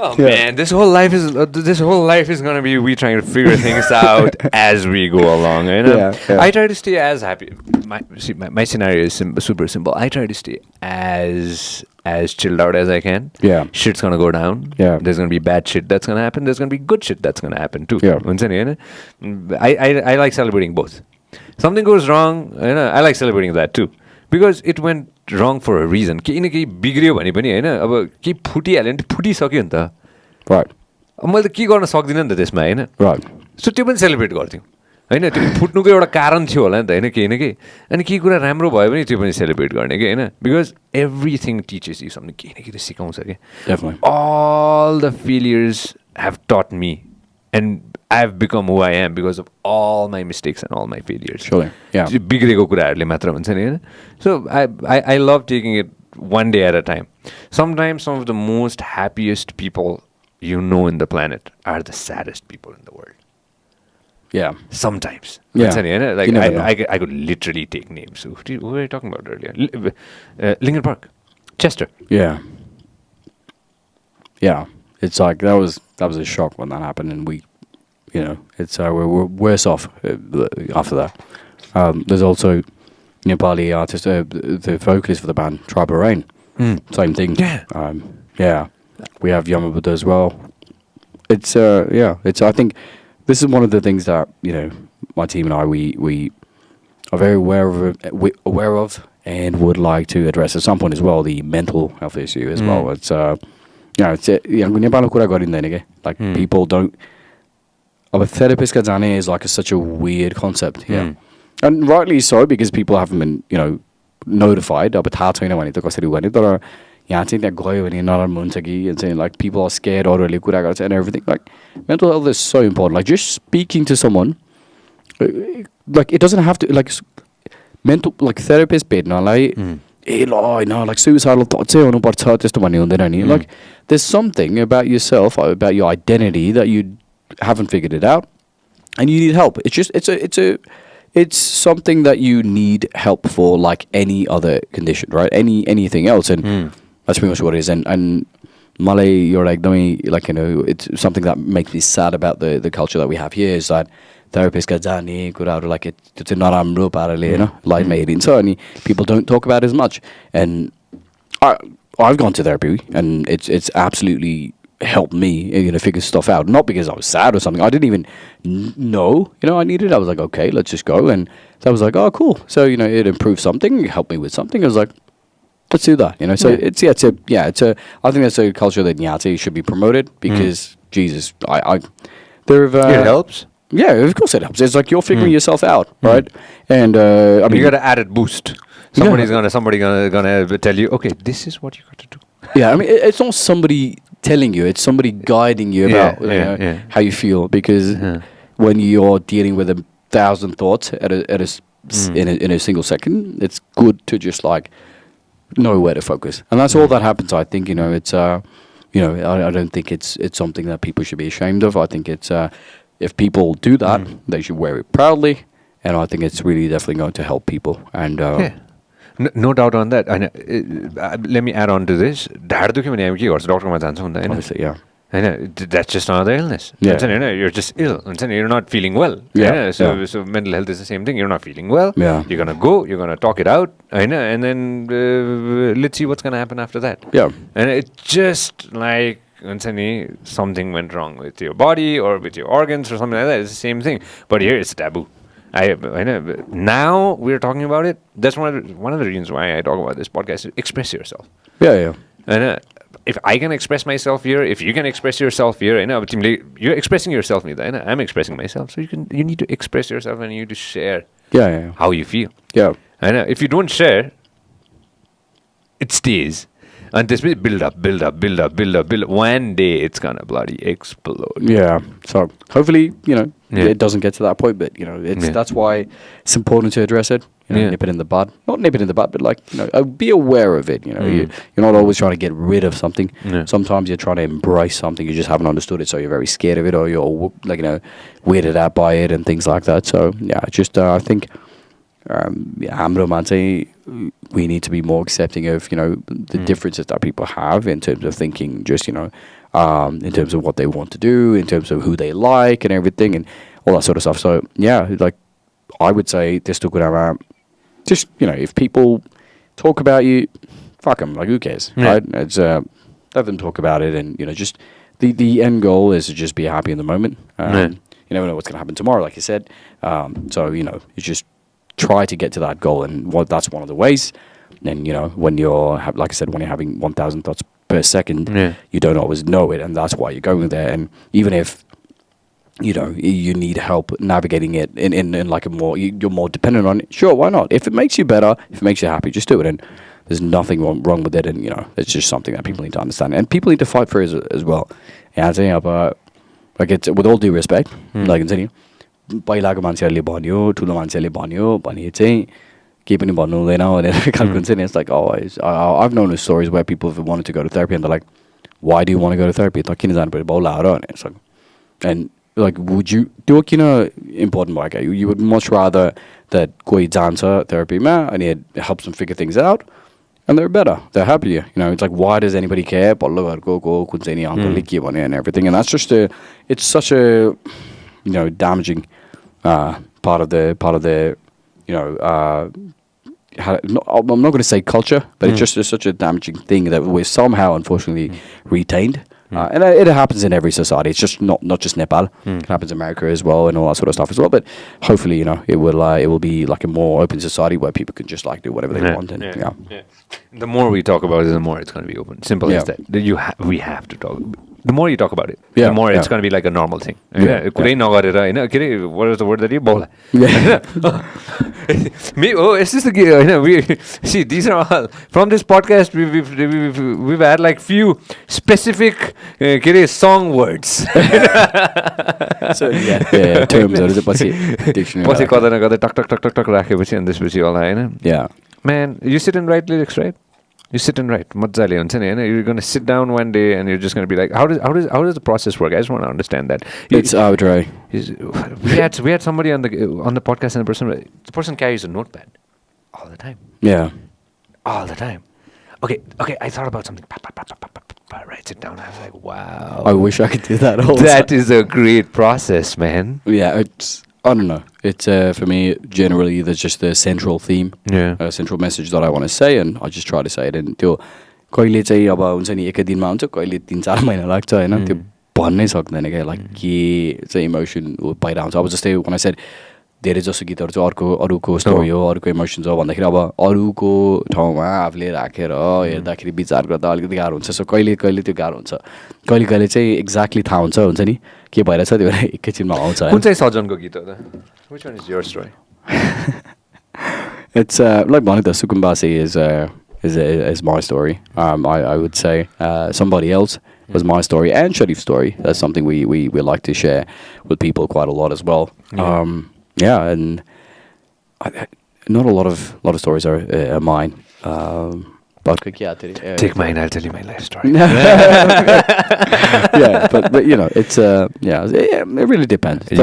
Oh man, this whole life is gonna be we trying to figure things out as we go along. You know? Yeah. I try to stay as happy. My scenario is super simple. I try to stay as chilled out as I can. Yeah. Shit's gonna go down. Yeah. There's gonna be bad shit that's gonna happen. There's gonna be good shit that's gonna happen too. Yeah. I like celebrating both. Something goes wrong, I like celebrating that too. Because it went wrong for a reason. केही न केही बिग्रियो भने पनि होइन अब केही फुटिहाल्यो भने फुटिसक्यो नि त. Right. अब मैले त के गर्न सक्दिनँ नि त त्यसमा होइन. Right. सो त्यो पनि सेलिब्रेट गर्थ्यौँ होइन. त्यो फुट्नुको एउटा कारण थियो होला नि त होइन केही न केही. अनि केही कुरा राम्रो भयो भने त्यो पनि सेलिब्रेट गर्ने कि होइन. Because everything teaches you something केही न केही त सिकाउँछ क्या. Definitely. All the failures have taught me and I've become who I am because of all my mistakes and all my failures. Surely. Yeah. बिग्रेको कुराहरूले मात्र हुन्छ नि होइन. So I love taking it one day at a time. Sometimes some of the most happiest people you know in the planet are the saddest people in the world. Yeah. Sometimes. Yeah. Like You never know. I could literally take names. Who were you talking about earlier? Lincoln Park. Chester. Yeah. Yeah. It's like that was a shock when that happened, and we, it's we're worse off after that. There's also Nepali artist, the vocalist for the band Tribe of Rain. Same thing. Yeah. Yeah. We have Yamabuddha as well. It's I think this is one of the things that my team and I we are very aware of and would like to address at some point as well, the mental health issue as well. It's Nepalको कुरा गरिँदैन के. Like people don't. A therapist का जाने is like such a weird concept. Yeah. And rightly so, because people haven't been notified. अब थाहा छैन भने त कसरी गर्ने. तर यहाँ चाहिँ त्यहाँ गयो भने नराम्रो हुन्छ कि and saying like people are scared अरूहरूले कुरा गर्छ and everything. Like mental health is so important. Like just speaking to someone, like it doesn't have to like mental like therapist भेट्नलाई ए ल होइन like suicidal thoughts चाहिँ हुनुपर्छ त्यस्तो भन्ने हुँदैन नि. Like there's something about yourself, about your identity that you haven't figured it out and you need help. It's just it's something that you need help for, like any other condition, right? Anything else, and that's pretty much what it is. And Malay, you're like it's something that makes me sad about the culture that we have here is that therapists ka jane kuraharu like it's not राम्रो पाराले life made in so people don't talk about it as much. And I've gone to therapy and it's absolutely helped me figure stuff out, not because I was sad or something. I didn't even know I needed it. I was like, okay, let's just go. And so I was like, oh cool, so it improved something, it helped me with something. I was like, let's do that. So it's I think that's a culture that Nyati should be promoted because Jesus, it helps. Yeah, of course it helps. It's like you're figuring yourself out, right? And I mean, you got to add a boost. Somebody's gonna tell you, okay, this is what you got to do. Yeah, I mean, it's not somebody telling you; it's somebody guiding you about how you feel. Because when you're dealing with 1,000 thoughts in a single second, it's good to just like know where to focus, and that's all that happens. I think it's I don't think it's something that people should be ashamed of. I think it's if people do that, they should wear it proudly, and I think it's really definitely going to help people. And no doubt on that. Let me add on to this. Obviously, yeah. That's just another illness. Yeah. You're just ill. You're not feeling well. Yeah. So mental health is the same thing. You're not feeling well. Yeah. You're gonna go. You're gonna talk it out. And then let's see what's gonna happen after that. Yeah. And it's just like something went wrong with your body or with your organs or something like that. It's the same thing. But here it's taboo. I know. Now we're talking about it. That's one of the reasons why I talk about this podcast. Is express yourself. Yeah. And if I can express myself here, if you can express yourself here, you're expressing yourself. I'm expressing myself. So you need to express yourself and you need to share how you feel. Yeah. If you don't share, it stays. And this will build up. One day it's gonna bloody explode. Yeah. So hopefully, it doesn't get to that point, but that's why it's important to address it. Nip it in the bud. Not nip it in the bud, but like be aware of it. You're not always trying to get rid of something. Yeah. Sometimes you're trying to embrace something, you just haven't understood it, so you're very scared of it, or you're weirded out by it and things like that. So yeah, just I think हाम्रोमा चाहिँ we need to be more accepting of, the differences that people have in terms of thinking, just, in terms of what they want to do, in terms of who they like and everything and all that sort of stuff. So, yeah, like, I would say, त्यस्तो कुरामा, just, if people talk about you, fuck them, like, who cares, right? It's, let them talk about it and, just, the end goal is to just be happy in the moment. You never know what's going to happen tomorrow, like you said. So, you just try to get to that goal, and that's one of the ways. And when like I said, when you're having 1,000 thoughts per second, you don't always know it, and that's why you're going there. And even if you need help navigating it in like you're more dependent on it, sure, why not? If it makes you better, if it makes you happy, just do it. And there's nothing wrong with it, and it's just something that people need to understand, and people need to fight for it as well. Yeah, like, it's with all due respect, like हुन्छ नि पहिलाको मान्छेहरूले भन्यो, ठुलो मान्छेहरूले भन्यो भने चाहिँ केही पनि भन्नु हुँदैन भनेर खालको हुन्छ नि. It's like, I've known stories where people have wanted to go to therapy and they're like, why do you want to go to therapy? त किन जानु पर्यो बाउला हो र भने. And like, would you do it important भयो क्या? You would much rather that कोही जान्छ therapyमा and it helps them figure things out and they're better, they're happier. It's like, why does anybody care? पल्लो घरको कुन चाहिँ नि अङ्कलले के भन्यो and everything, and that's just it's such a damaging part of the I'm not going to say culture, but it's just such a damaging thing that we're somehow unfortunately retained. And it happens in every society. It's just not just Nepal. It happens in America as well and all that sort of stuff as well. But hopefully, it will be like a more open society where people can just like do whatever they want. And The more we talk about it, the more it's going to be open. Simple as that. We have to talk. The more you talk about it, the more it's going to be like a normal thing. कुरै नगरेर हैन के रे, what is the word that you बोला? It's just we see, these are all from this podcast. We've had like few specific के रे song words. So terms पछि dictionary पछि कता न कता टक राखेपछि अनि त्यसपछि होला हैन. Yeah. Man, you sit and write lyrics, right? You sit and write. मजाले हुन्छ नि हैन. You're going to sit down one day and you're just going to be like, how does the process work? I just want to understand that. It's arbitrary. We had somebody on the podcast, and the person carries a notepad all the time. Yeah. All the time. Okay. I thought about something. Writes it down. I was like, wow. I wish I could do that all the time. That is a great process, man. Yeah, I don't know. It's for me, generally, there's just the central theme, a central message that I want to say, and I just try to say it. And त्यो कहिले चाहिँ अब हुन्छ नि एकै दिनमा हुन्छ, कहिले 3-4 महिना लाग्छ हैन, त्यो भन्नै सक्दैन क्या, like के चाहिँ इमोसन पाइरहन्छ. अब जस्तै when I said धेरै जसो गीतहरू चाहिँ अरूको स्टोरी हो, अरूको इमोसन्स हो भन्दाखेरि अब अरूको ठाउँमा आफूले राखेर हेर्दाखेरि विचार गर्दा अलिकति गाह्रो हुन्छ. सो कहिले त्यो गाह्रो हुन्छ, कहिले चाहिँ एक्ज्याक्टली थाहा हुन्छ नि के भइरहेछ, त्यो एकैछिनमा आउँछ. कुन चाहिँ सजनको गीत हो त? Which one is your story? It's like भने त सुकुम्बासी is my story. I would say somebody else was my story, and Sharif's story. That's something we like to share with people quite a lot as well. And not a lot of stories are mine. But Take mine, I'll tell you my life story. Yeah, but it's it really depends.